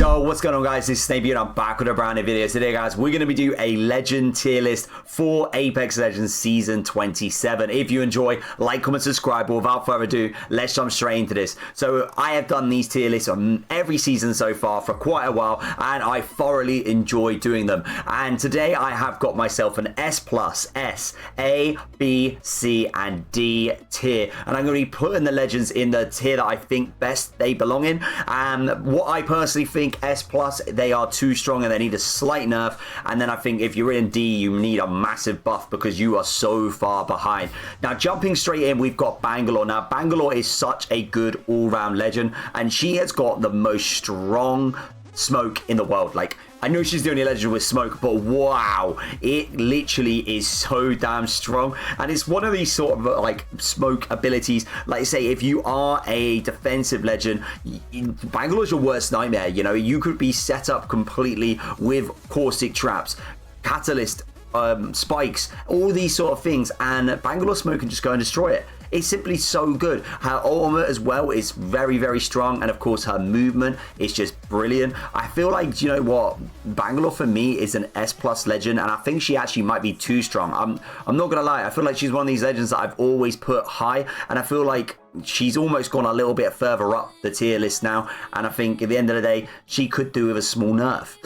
Yo, what's going on, guys? This is Snape and I'm back with a brand new video. Today, guys, we're going to be doing a legend tier list for Apex Legends Season 27. If you enjoy, like, comment, subscribe. But without further ado, let's jump straight into this. So I have done these tier lists on every season so far for quite a while, and I thoroughly enjoy doing them. And today I have got myself an S+, S, A, B, C, and D tier. And I'm going to be putting the legends in the tier that I think best they belong in. And what I personally think S+, they are too strong and they need a slight nerf. And then I think if you're in D, you need a massive buff because you are so far behind. Now, jumping straight in, we've got Bangalore. Now, Bangalore is such a good all-round legend, and she has got the most strong smoke in the world. Like, I know she's the only legend with smoke, but wow, it literally is so damn strong. And it's one of these sort of like smoke abilities. Like I say, if you are a defensive legend, Bangalore's your worst nightmare. You know, you could be set up completely with caustic traps, catalyst, spikes, all these sort of things, and Bangalore smoke can just go and destroy it. It's simply so good. Her ultimate as well is very, very strong. And of course, her movement is just brilliant. I feel like, you know what? Bangalore for me is an S+ legend. And I think she actually might be too strong. I'm not going to lie. I feel like she's one of these legends that I've always put high. And I feel like she's almost gone a little bit further up the tier list now, and I think at the end of the day she could do with a small nerf.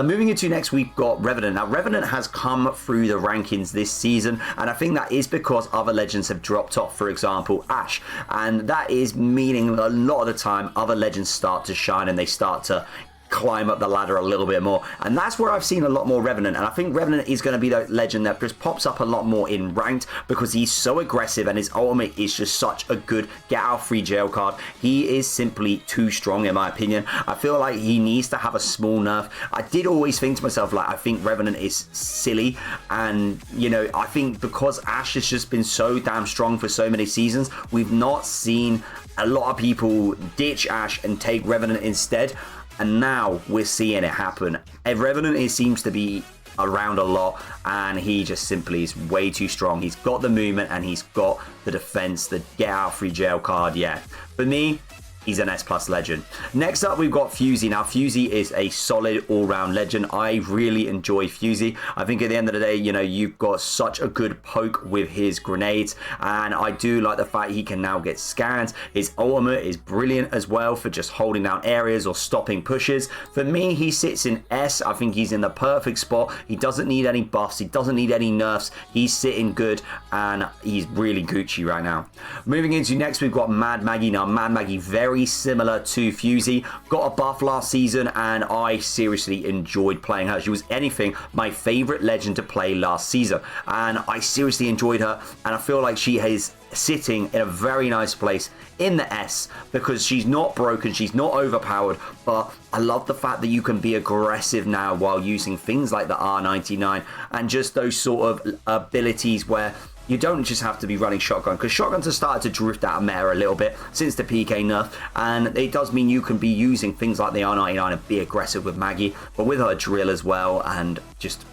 Moving into next, we've got Revenant. Now, Revenant has come through the rankings this season, and I think that is because other legends have dropped off. For example, Ashe, and that is meaning a lot of the time other legends start to shine and they start to climb up the ladder a little bit more, and that's where I've seen a lot more Revenant. And I think Revenant is going to be the legend that just pops up a lot more in ranked because he's so aggressive and his ultimate is just such a good get out free jail card. He is simply too strong in my opinion. I feel like he needs to have a small nerf. I did always think to myself, like, I think Revenant is silly, and you know, I think because Ashe has just been so damn strong for so many seasons, we've not seen a lot of people ditch Ashe and take Revenant instead. And now we're seeing it happen. Revenant seems to be around a lot, and he just simply is way too strong. He's got the movement and he's got the defense, the get out free jail card. Yeah, for me, he's an S+ legend. Next up, we've got Fusey. Now, Fusey is a solid all-round legend. I really enjoy Fusey. I think at the end of the day, you know, you've got such a good poke with his grenades, and I do like the fact he can now get scans. His ultimate is brilliant as well for just holding down areas or stopping pushes. For me, he sits in S. I think he's in the perfect spot. He doesn't need any buffs. He doesn't need any nerfs. He's sitting good, and he's really Gucci right now. Moving into next, we've got Mad Maggie. Now, Mad Maggie, very similar to Fusey, got a buff last season, and I seriously enjoyed playing her. She was anything my favorite legend to play last season, and I seriously enjoyed her, and I feel like she is sitting in a very nice place in the S because she's not broken, she's not overpowered, but I love the fact that you can be aggressive now while using things like the R99 and just those sort of abilities where you don't just have to be running shotgun, because shotguns have started to drift out of meta a little bit since the PK nerf, and it does mean you can be using things like the R99 and be aggressive with Maggie, but with her drill as well and just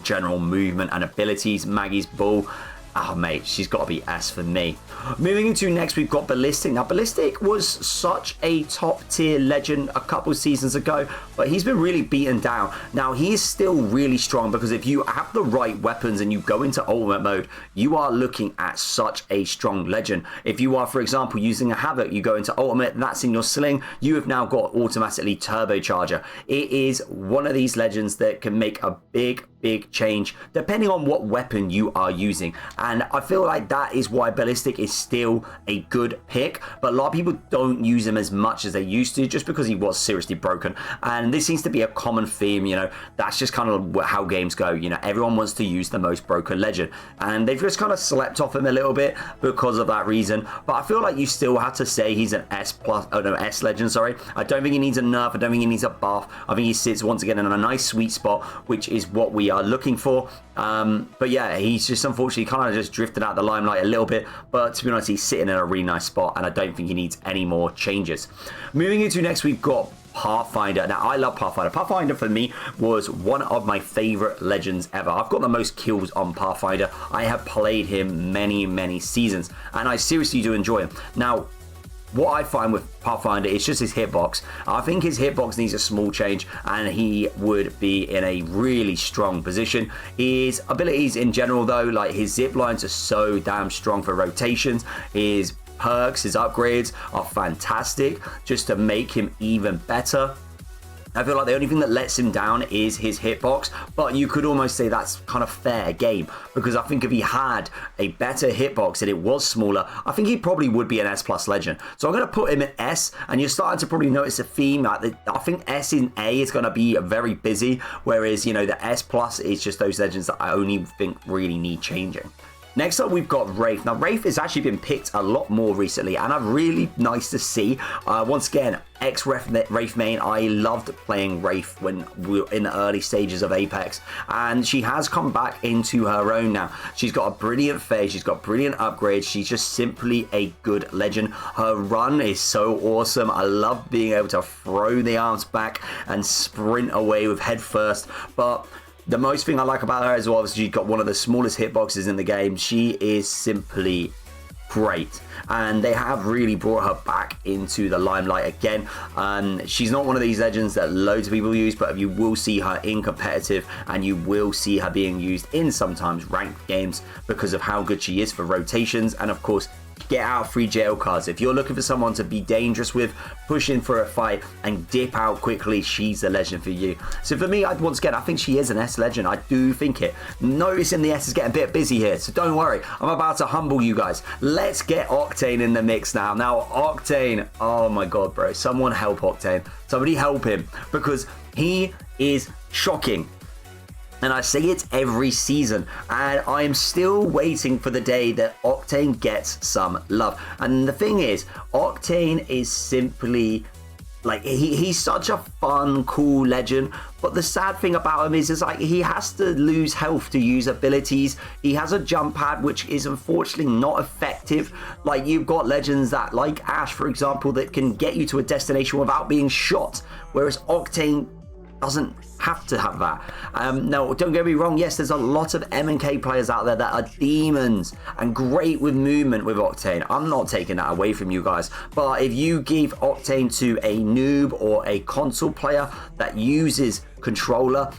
general movement and abilities, Maggie's bull. Oh, mate, she's got to be S for me. Moving into next, we've got Ballistic. Now, Ballistic was such a top-tier legend a couple seasons ago, but he's been really beaten down. Now, he is still really strong because if you have the right weapons and you go into ultimate mode, you are looking at such a strong legend. If you are, for example, using a Havoc, you go into ultimate, that's in your sling, you have now got automatically turbocharger. It is one of these legends that can make a big change depending on what weapon you are using, and I feel like that is why Ballistic is still a good pick, but a lot of people don't use him as much as they used to just because he was seriously broken, and this seems to be a common theme. You know, that's just kind of how games go. You know, everyone wants to use the most broken legend, and they've just kind of slept off him a little bit because of that reason. But I feel like you still have to say he's an S+ S legend, sorry. I don't think he needs a nerf, I don't think he needs a buff. I think he sits once again in a nice sweet spot, which is what we are looking for. But yeah, he's just unfortunately kind of just drifted out the limelight a little bit, but to be honest, he's sitting in a really nice spot, and I don't think he needs any more changes. Moving into next, we've got Pathfinder. Now, I love Pathfinder. Pathfinder for me was one of my favorite legends ever. I've got the most kills on Pathfinder. I have played him many seasons, and I seriously do enjoy him. Now, what I find with Pathfinder is just his hitbox. I think his hitbox needs a small change, and he would be in a really strong position. His abilities in general, though, like his zip lines are so damn strong for rotations. His perks, his upgrades are fantastic just to make him even better. I feel like the only thing that lets him down is his hitbox, but you could almost say that's kind of fair game, because I think if he had a better hitbox and it was smaller, I think he probably would be an S plus legend. So I'm going to put him at S, and you're starting to probably notice a theme. Like I think S in A is going to be very busy, whereas, you know, the S plus is just those legends that I only think really need changing. Next up, we've got Wraith. Now, Wraith has actually been picked a lot more recently, and I'm really nice to see. Once again, ex-Wraith main, I loved playing Wraith when we were in the early stages of Apex, and she has come back into her own now. She's got a brilliant phase, she's got brilliant upgrades, she's just simply a good legend. Her run is so awesome. I love being able to throw the arms back and sprint away with head first, but the most thing I like about her is obviously she's got one of the smallest hitboxes in the game. She is simply great, and they have really brought her back into the limelight again. She's not one of these legends that loads of people use, but you will see her in competitive, and you will see her being used in sometimes ranked games because of how good she is for rotations, and of course get out free jail cards. If you're looking for someone to be dangerous with, push in for a fight and dip out quickly, she's a legend for you. So for me, once again, I think she is an S legend. I do think it. Noticing the S is getting a bit busy here, so don't worry. I'm about to humble you guys. Let's get Octane in the mix now. Now, Octane, oh my God, bro. Someone help Octane. Somebody help him, because he is shocking. And I say it every season, and I am still waiting for the day that Octane gets some love. And the thing is, Octane is simply like, he's such a fun, cool legend, but the sad thing about him is like he has to lose health to use abilities. He has a jump pad which is unfortunately not effective. Like, you've got legends that, like Ashe, for example, that can get you to a destination without being shot, whereas Octane doesn't have to have that. No, don't get me wrong, yes, there's a lot of M&K players out there that are demons and great with movement with Octane. I'm not taking that away from you guys, but if you give Octane to a noob or a console player that uses controller,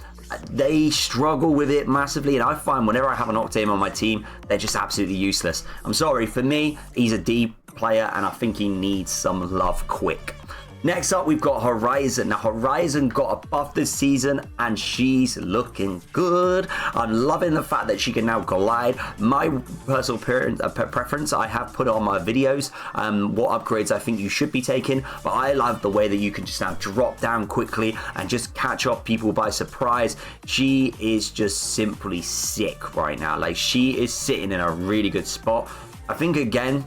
they struggle with it massively, and I find whenever I have an Octane on my team, they're just absolutely useless. I'm sorry, for me, he's a D player, and I think he needs some love quick. Next up, we've got Horizon. Now, Horizon got a buff this season, and she's looking good. I'm loving the fact that she can now glide. My personal preference, I have put on my videos what upgrades I think you should be taking, but I love the way that you can just now drop down quickly and just catch off people by surprise. She is just simply sick right now. Like, she is sitting in a really good spot. I think, again,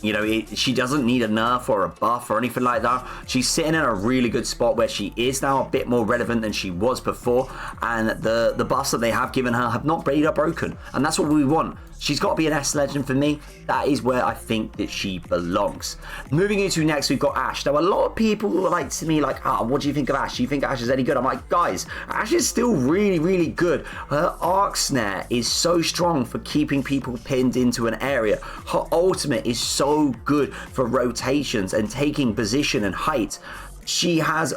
you know, she doesn't need a nerf or a buff or anything like that. She's sitting in a really good spot where she is now a bit more relevant than she was before, and the buffs that they have given her have not made her broken, and that's what we want. She's got to be an S legend for me. That is where I think that she belongs. Moving into next, we've got Ashe. Now, a lot of people like to me like, what do you think of Ashe? Do you think Ashe is any good? I'm like, guys, Ashe is still really, really good. Her arc snare is so strong for keeping people pinned into an area. Her ultimate is so good for rotations and taking position and height. She has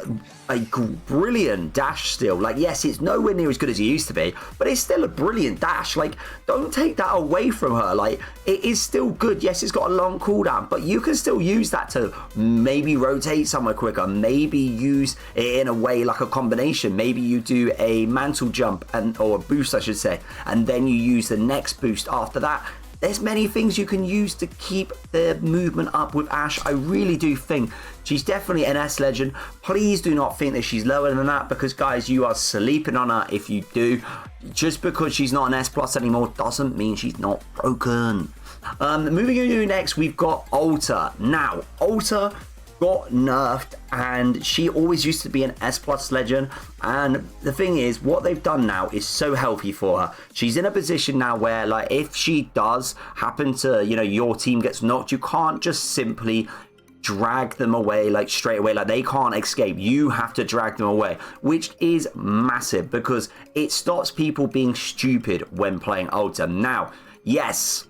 a brilliant dash still. Like, yes, it's nowhere near as good as it used to be, but it's still a brilliant dash. Like, don't take that away from her. Like, it is still good. Yes, it's got a long cooldown, but you can still use that to maybe rotate somewhere quicker, maybe use it in a way like a combination. Maybe you do a mantle jump, or a boost, I should say, and then you use the next boost after that. There's many things you can use to keep the movement up with Ashe. I really do think she's definitely an S legend. Please do not think that she's lower than that, because, guys, you are sleeping on her if you do. Just because she's not an S plus anymore doesn't mean she's not broken. Moving on next, we've got Alter. Now, Alter got nerfed, and she always used to be an S plus legend, and the thing is, what they've done now is so healthy for her. She's in a position now where, like, if she does happen to, you know, your team gets knocked, you can't just simply drag them away, like, straight away. Like, they can't escape. You have to drag them away, which is massive because it stops people being stupid when playing Alter. Now, yes,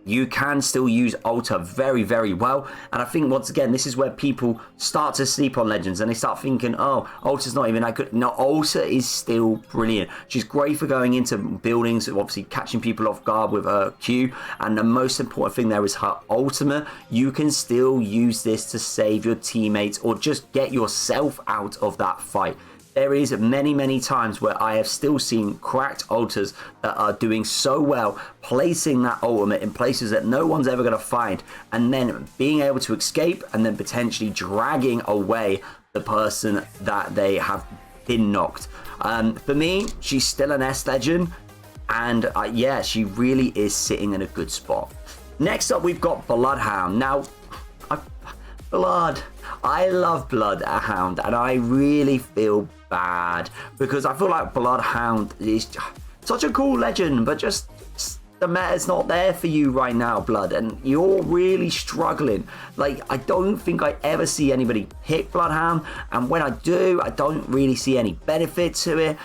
you can still use Alta very, very well. And I think, once again, this is where people start to sleep on Legends and they start thinking, oh, Alta's not even that good. No, Alta is still brilliant. She's great for going into buildings, obviously catching people off guard with her Q. And the most important thing there is her ultimate. You can still use this to save your teammates or just get yourself out of that fight. There is many times where I have still seen cracked ulters that are doing so well, placing that ultimate in places that no one's ever going to find, and then being able to escape and then potentially dragging away the person that they have been knocked. For me, she's still an S legend, and yeah, she really is sitting in a good spot. Next up, we've got Bloodhound. Now, I love Bloodhound, and I really feel bad because I feel like Bloodhound is such a cool legend, but just the meta's not there for you right now, Blood, and you're really struggling. Like, I don't think I ever see anybody pick Bloodhound, and when I do, I don't really see any benefit to it.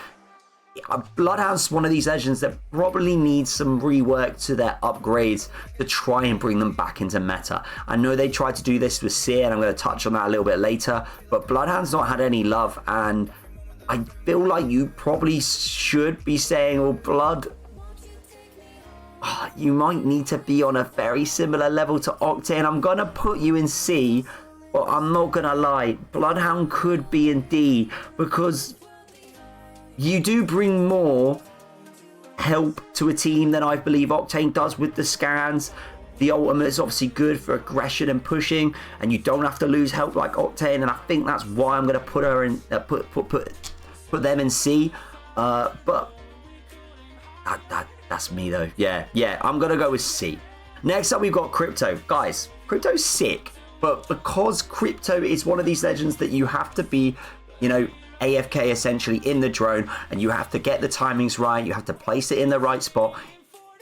Bloodhound's one of these legends that probably needs some rework to their upgrades to try and bring them back into meta. I know they tried to do this with Seer, and I'm going to touch on that a little bit later, but Bloodhound's not had any love, and I feel like you probably should be saying, well, Blood, you might need to be on a very similar level to Octane. I'm going to put you in C, but I'm not going to lie, Bloodhound could be in D, because you do bring more help to a team than I believe Octane does with the scans. The ultimate is obviously good for aggression and pushing, and you don't have to lose help like Octane. And I think that's why I'm going to put her in, put them in C. But that's me though. Yeah, I'm going to go with C. Next up, we've got Crypto. Guys, Crypto's sick, but because Crypto is one of these legends that you have to be, you know, AFK essentially in the drone, and you have to get the timings right, you have to place it in the right spot.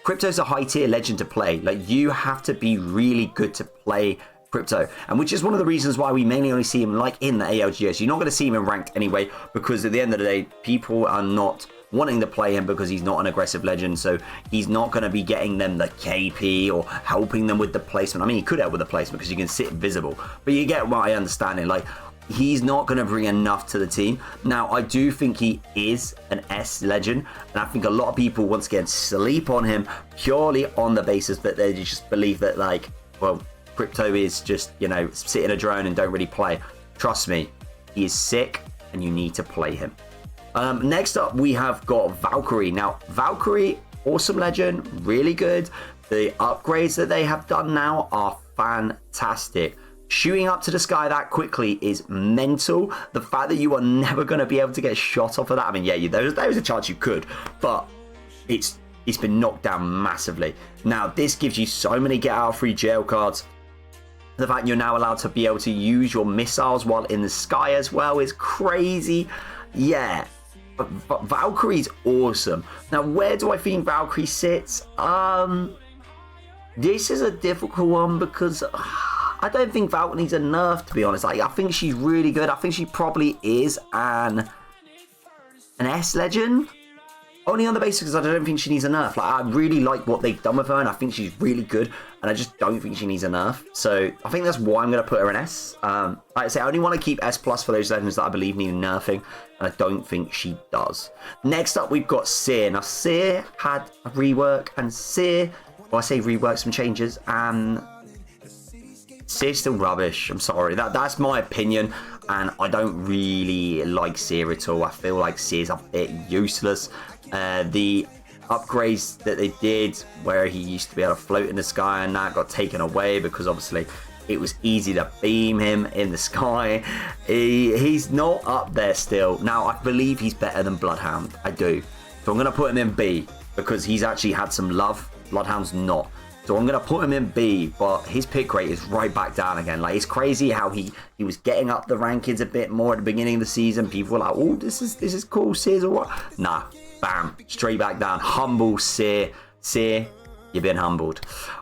Crypto's a high tier legend to play. Like, you have to be really good to play Crypto, and which is one of the reasons why we mainly only see him like in the ALGS. You're not going to see him in ranked anyway, because at the end of the day, people are not wanting to play him because he's not an aggressive legend, so he's not going to be getting them the KP or helping them with the placement. I mean, he could help with the placement because you can sit visible, but you get my understanding. Like, he's not going to bring enough to the team. Now, I do think he is an S legend, and I think a lot of people, once again, sleep on him purely on the basis that they just believe that, like, well, Crypto is just, you know, sit in a drone and don't really play. Trust me, he is sick, and you need to play him. Next up, we have got Valkyrie. Now, Valkyrie, awesome legend, really good. The upgrades that they have done now are fantastic. Shooting up to the sky that quickly is mental. The fact that you are never going to be able to get shot off of that. I mean, yeah, there was a chance you could, but it's been knocked down massively. Now, this gives you so many get out of free jail cards. The fact you're now allowed to be able to use your missiles while in the sky as well is crazy. Yeah, but Valkyrie's awesome. Now, where do I think Valkyrie sits? This is a difficult one because I don't think Valkyrie needs a nerf, to be honest. Like, I think she's really good. I think she probably is an S legend. Only on the basis because I don't think she needs a nerf. Like, I really like what they've done with her, and I think she's really good. And I just don't think she needs a nerf. So I think that's why I'm going to put her in S. Like I say, I only want to keep S+ for those legends that I believe need nerfing. And I don't think she does. Next up, we've got Seer. Now, Seer had a rework, and Seer, well, I say rework, some changes, and Seer's still rubbish. I'm sorry. That's my opinion, and I don't really like Seer at all. I feel like Seer's a bit useless. The upgrades that they did, where he used to be able to float in the sky, and that got taken away because obviously it was easy to beam him in the sky. He's not up there still. Now, I believe he's better than Bloodhound. I do. So I'm going to put him in B because he's actually had some love. Bloodhound's not. So I'm going to put him in B, but his pick rate is right back down again. Like, it's crazy how he was getting up the rankings a bit more at the beginning of the season. People were like, oh, this is cool, Seer's or what? Nah, bam, straight back down. Humble Seer. Seer, you've been humbled.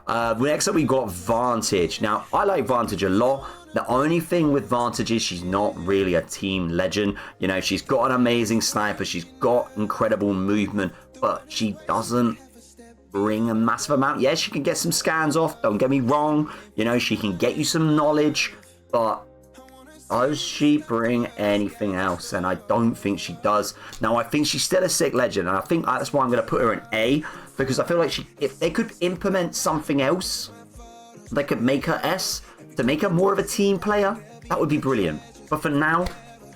Next up, we got Vantage. Now, I like Vantage a lot. The only thing with Vantage is she's not really a team legend. You know, she's got an amazing sniper. She's got incredible movement, but she doesn't bring a massive amount. Yes, she can get some scans off. Don't get me wrong. You know, she can get you some knowledge. But does she bring anything else? And I don't think she does. Now, I think she's still a sick legend. And I think that's why I'm going to put her in A. Because I feel like if they could implement something else, they could make her S to make her more of a team player. That would be brilliant. But for now,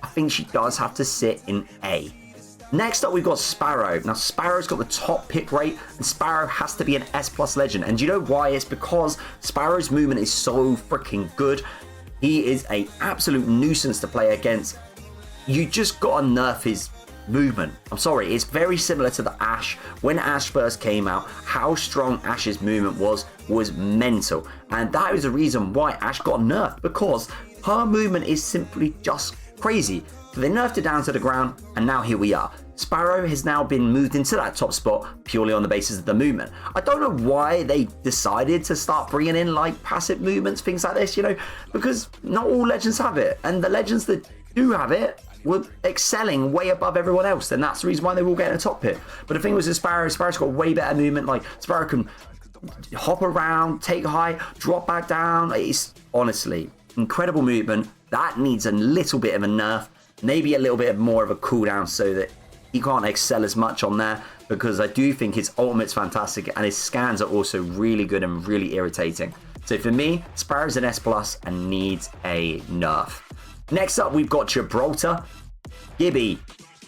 I think she does have to sit in A. Next up, we've got Sparrow. Now, Sparrow's got the top pick rate, and Sparrow has to be an S+ legend. And do you know why? It's because Sparrow's movement is so freaking good. He is an absolute nuisance to play against. You just got to nerf his movement. I'm sorry, it's very similar to the Ashe. When Ashe first came out, how strong Ashe's movement was mental. And that is the reason why Ashe got nerfed, because her movement is simply just crazy. So they nerfed it down to the ground, and now here we are. Sparrow has now been moved into that top spot purely on the basis of the movement. I don't know why they decided to start bringing in like passive movements, things like this, you know, because not all legends have it. And the legends that do have it were excelling way above everyone else. And that's the reason why they were all getting a top pick. But the thing was with Sparrow's got way better movement. Like, Sparrow can hop around, take high, drop back down. It's honestly incredible movement. That needs a little bit of a nerf. Maybe a little bit more of a cooldown so that he can't excel as much on there, because I do think his ultimate's fantastic and his scans are also really good and really irritating. So for me, Sparrow's an S+ and needs a nerf. Next up, we've got Gibraltar. Gibby,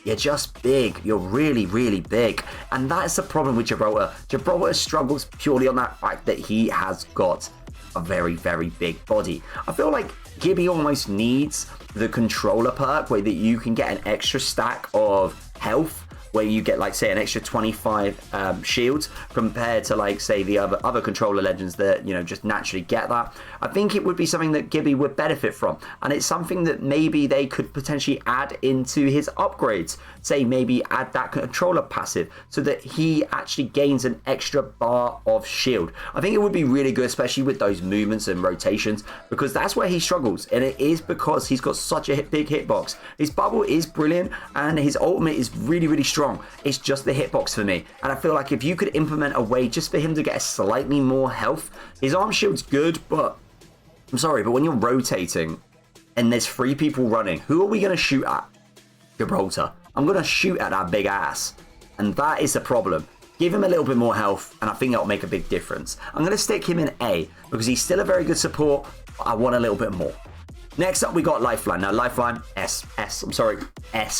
you're just big. You're really, really big. And that's the problem with Gibraltar. Gibraltar struggles purely on that fact that he has got a very, very big body. I feel like Gibby almost needs the controller perk where that you can get an extra stack of health, where you get like say an extra 25 shields compared to like say the other controller legends that, you know, just naturally get that. I think it would be something that Gibby would benefit from, and it's something that maybe they could potentially add into his upgrades. Say maybe add that controller passive so that he actually gains an extra bar of shield. I think it would be really good, especially with those movements and rotations, because that's where he struggles, and it is because he's got such a big hitbox. His bubble is brilliant and his ultimate is really, really strong. It's just the hitbox for me, and I feel like if you could implement a way just for him to get a slightly more health. His arm shield's good, but I'm sorry, but when you're rotating and there's 3 people running, who are we going to shoot at? Gibraltar. I'm going to shoot at that big ass, and that is the problem. Give him a little bit more health, and I think that'll make a big difference. I'm going to stick him in A because he's still a very good support, but I want a little bit more. Next up, we got Lifeline. Now, Lifeline, S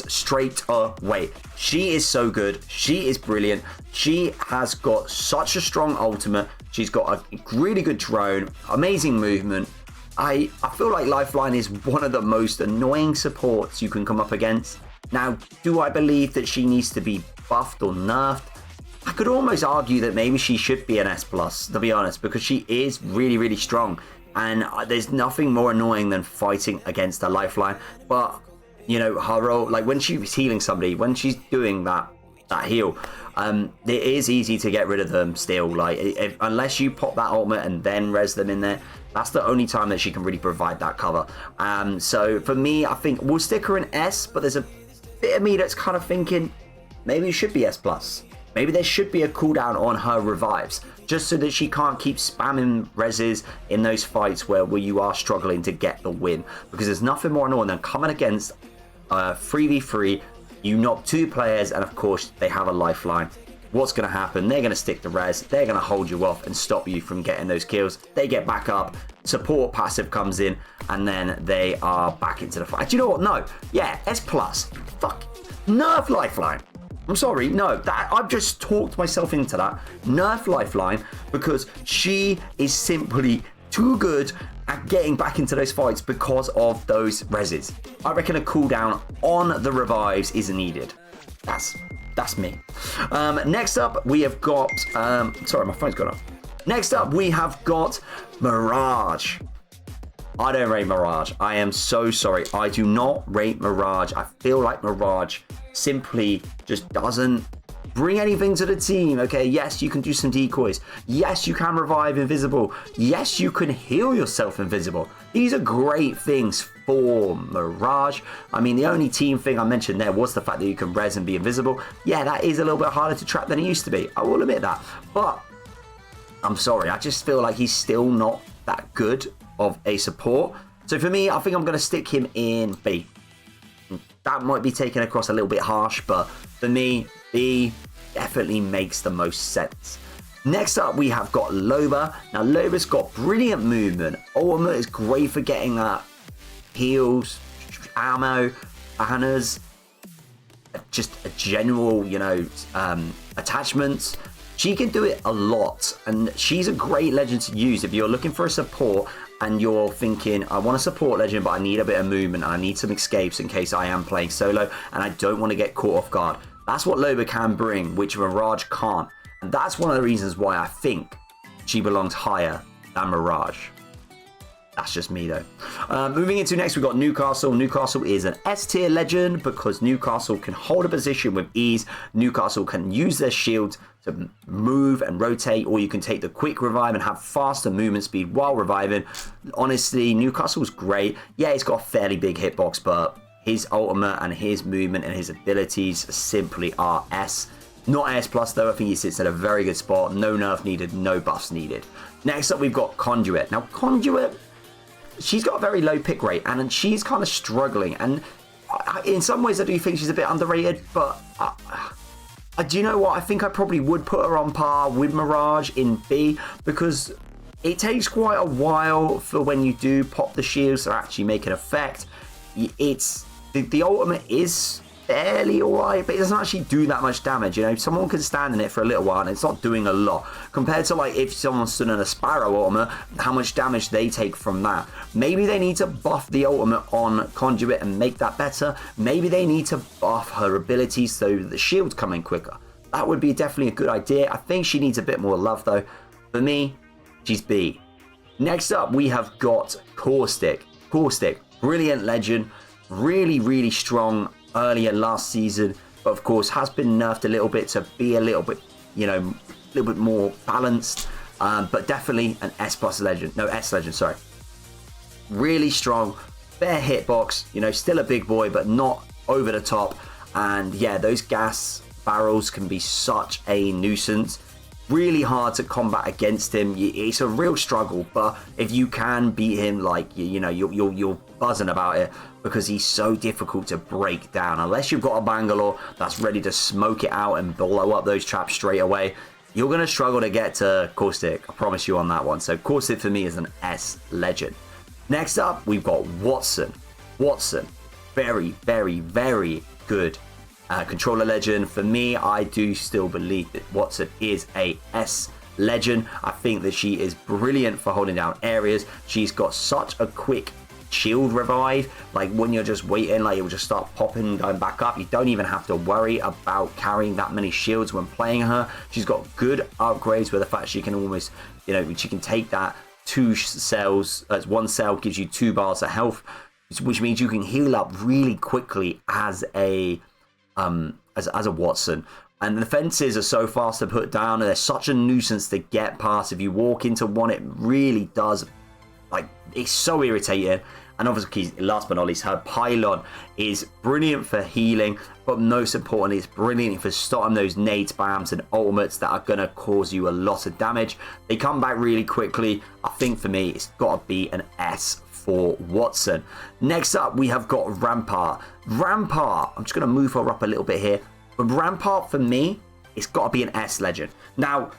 straight away. She is so good. She is brilliant. She has got such a strong ultimate. She's got a really good drone, amazing movement. I feel like Lifeline is one of the most annoying supports you can come up against. Now, do I believe that she needs to be buffed or nerfed? I could almost argue that maybe she should be an S+, to be honest, because she is really, really strong. And there's nothing more annoying than fighting against a Lifeline. But, you know, her role, like when she's healing somebody, when she's doing that heal, it is easy to get rid of them still. Like, unless you pop that ultimate and then res them in there, that's the only time that she can really provide that cover. So for me, I think we'll stick her in S, but there's a bit of me that's kind of thinking maybe it should be S+. Maybe there should be a cooldown on her revives, just so that she can't keep spamming reses in those fights where you are struggling to get the win. Because there's nothing more annoying than coming against 3v3, you knock 2 players, and of course they have a Lifeline. What's going to happen? They're going to stick the res, they're going to hold you off and stop you from getting those kills. They get back up, support passive comes in, and then they are back into the fight. Do you know what? No. Yeah, S+. Fuck. Nerf Lifeline. I'm sorry, no, I've just talked myself into that. Nerf Lifeline, because she is simply too good at getting back into those fights because of those reses. I reckon a cooldown on the revives is needed. That's me. Next up, we have got... sorry, my phone's gone off. Next up, we have got Mirage. I don't rate Mirage. I am so sorry. I do not rate Mirage. I feel like Mirage simply just doesn't bring anything to the team. Okay, yes, you can do some decoys. Yes, you can revive invisible. Yes, you can heal yourself invisible. These are great things for Mirage. I mean, the only team thing I mentioned there was the fact that you can res and be invisible. Yeah, that is a little bit harder to trap than it used to be. I will admit that. But I'm sorry, I just feel like he's still not that good of a support. So for me, I think I'm going to stick him in B. That might be taken across a little bit harsh, but for me, B definitely makes the most sense. Next up, we have got Loba. Now, Loba's got brilliant movement. Ultimate is great for getting heals, ammo, banners, just a general, you know, attachments. She can do it a lot, and she's a great legend to use if you're looking for a support and you're thinking, I want a support legend, but I need a bit of movement, and I need some escapes in case I am playing solo, and I don't want to get caught off guard. That's what Loba can bring, which Mirage can't. And that's one of the reasons why I think she belongs higher than Mirage. That's just me, though. Moving into next, we've got Newcastle. Newcastle is an S-tier legend because Newcastle can hold a position with ease. Newcastle can use their shield to move and rotate, or you can take the quick revive and have faster movement speed while reviving. Honestly, Newcastle's great. Yeah, he's got a fairly big hitbox, but his ultimate and his movement and his abilities simply are S. Not S+, though. I think he sits at a very good spot. No nerf needed, no buffs needed. Next up, we've got Conduit. Now, Conduit, she's got a very low pick rate, and she's kind of struggling. And in some ways, I do think she's a bit underrated, but do you know what? I think I probably would put her on par with Mirage in B, because it takes quite a while for when you do pop the shields to actually make an effect. It's the ultimate is fairly alright, but it doesn't actually do that much damage. You know, someone can stand in it for a little while and it's not doing a lot compared to, like, if someone stood in a Sparrow ultimate, how much damage they take from that. Maybe they need to buff the ultimate on Conduit and make that better. Maybe they need to buff her abilities so the shields come in quicker. That would be definitely a good idea. I think she needs a bit more love, though. For me, she's B. Next up, we have got Caustic. Caustic, brilliant legend, really, really strong earlier last season, but of course has been nerfed a little bit to be a little bit, you know, a little bit more balanced, but definitely an S+ legend. No, S legend, sorry. Really strong, fair hitbox, you know, still a big boy, but not over the top. And yeah, those gas barrels can be such a nuisance. Really hard to combat against him. It's a real struggle, but if you can beat him, like, you know, you're buzzing about it, because he's so difficult to break down. Unless you've got a Bangalore that's ready to smoke it out and blow up those traps straight away, you're going to struggle to get to Caustic. I promise you on that one. So Caustic for me is an S legend. Next up, we've got Wattson. Wattson, very, very, very good controller legend. For me, I do still believe that Wattson is a S legend. I think that she is brilliant for holding down areas. She's got such a quick shield revive, like when you're just waiting, like it will just start popping and going back up. You don't even have to worry about carrying that many shields when playing her. She's got good upgrades with the fact she can almost, you know, she can take that 2 cells, as 1 cell gives you 2 bars of health, which means you can heal up really quickly as a Wattson. And the fences are so fast to put down, and they're such a nuisance to get past. If you walk into one, it really does, like, it's so irritating. And obviously, last but not least, her pylon is brilliant for healing, but most importantly, it's brilliant for stopping those nade spams and ultimates that are going to cause you a lot of damage. They come back really quickly. I think for me, it's got to be an S for Wattson. Next up, we have got Rampart. Rampart, I'm just going to move her up a little bit here. But Rampart, for me, it's got to be an S legend. Now,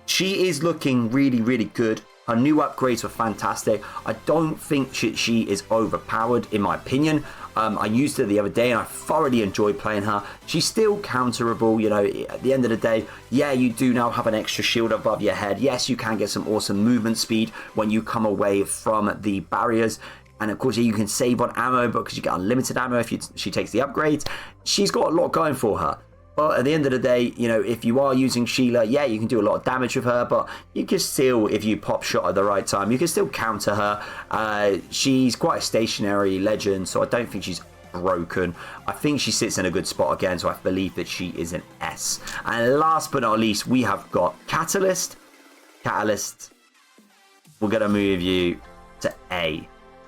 she is looking really, really good. Her new upgrades were fantastic. I don't think she is overpowered, in my opinion. I used her the other day and I thoroughly enjoyed playing her. She's still counterable, you know, at the end of the day. Yeah, you do now have an extra shield above your head. Yes, you can get some awesome movement speed when you come away from the barriers. And of course, you can save on ammo because you get unlimited ammo if she takes the upgrades. She's got a lot going for her. But at the end of the day, you know, if you are using Sheila, yeah, you can do a lot of damage with her, but you can still, if you pop shot at the right time, you can still counter her. She's quite a stationary legend, so I don't think she's broken. I think she sits in a good spot again, so I believe that she is an S. And last but not least, we have got Catalyst. Catalyst, we're going to move you to A.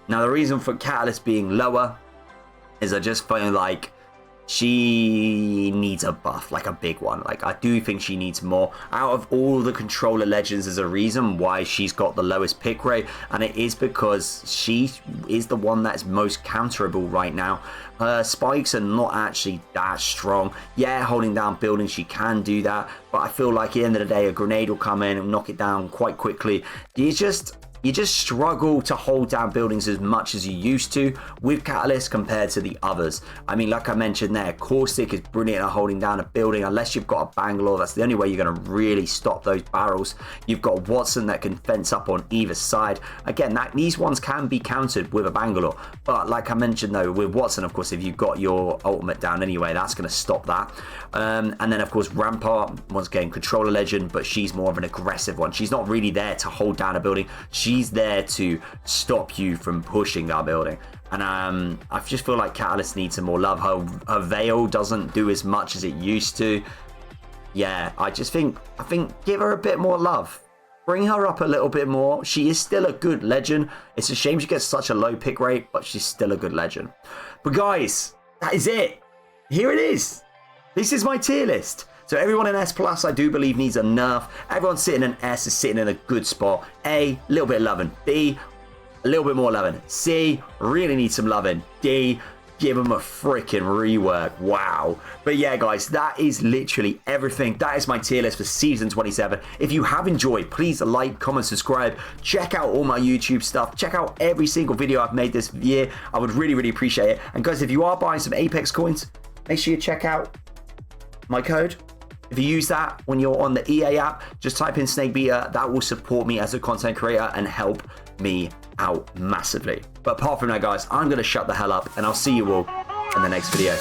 Now, the reason for Catalyst being lower is I just feel like she needs a buff, like a big one. Like, I do think she needs more. Out of all the controller legends, there's a reason why she's got the lowest pick rate, and it is because she is the one that's most counterable right now. Her spikes are not actually that strong. Yeah, holding down buildings, she can do that, but I feel like at the end of the day, a grenade will come in and knock it down quite quickly. You just struggle to hold down buildings as much as you used to with Catalyst compared to the others. I mean, like I mentioned there, Caustic is brilliant at holding down a building. Unless you've got a Bangalore, that's the only way you're going to really stop those barrels. You've got Wattson that can fence up on either side. Again, these ones can be countered with a Bangalore. But like I mentioned though, with Wattson, of course, if you've got your ultimate down anyway, that's going to stop that. And then of course, Rampart, once again, controller legend, but she's more of an aggressive one. She's not really there to hold down a building. She's there to stop you from pushing that building. And I just feel like Catalyst needs some more love. Her veil doesn't do as much as it used to. Yeah, I think give her a bit more love. Bring her up a little bit more. She is still a good legend. It's a shame she gets such a low pick rate, but she's still a good legend. But guys, that is it. Here it is. This is my tier list. So everyone in S+, I do believe, needs a nerf. Everyone sitting in S is sitting in a good spot. A little bit of loving. B, a little bit more loving. C, really needs some loving. D, give them a freaking rework. Wow. But yeah, guys, that is literally everything. That is my tier list for Season 27. If you have enjoyed, please like, comment, subscribe. Check out all my YouTube stuff. Check out every single video I've made this year. I would really, really appreciate it. And guys, if you are buying some Apex coins, make sure you check out my code. If you use that when you're on the EA app, just type in Snakebeater. That will support me as a content creator and help me out massively. But apart from that, guys, I'm going to shut the hell up, and I'll see you all in the next video.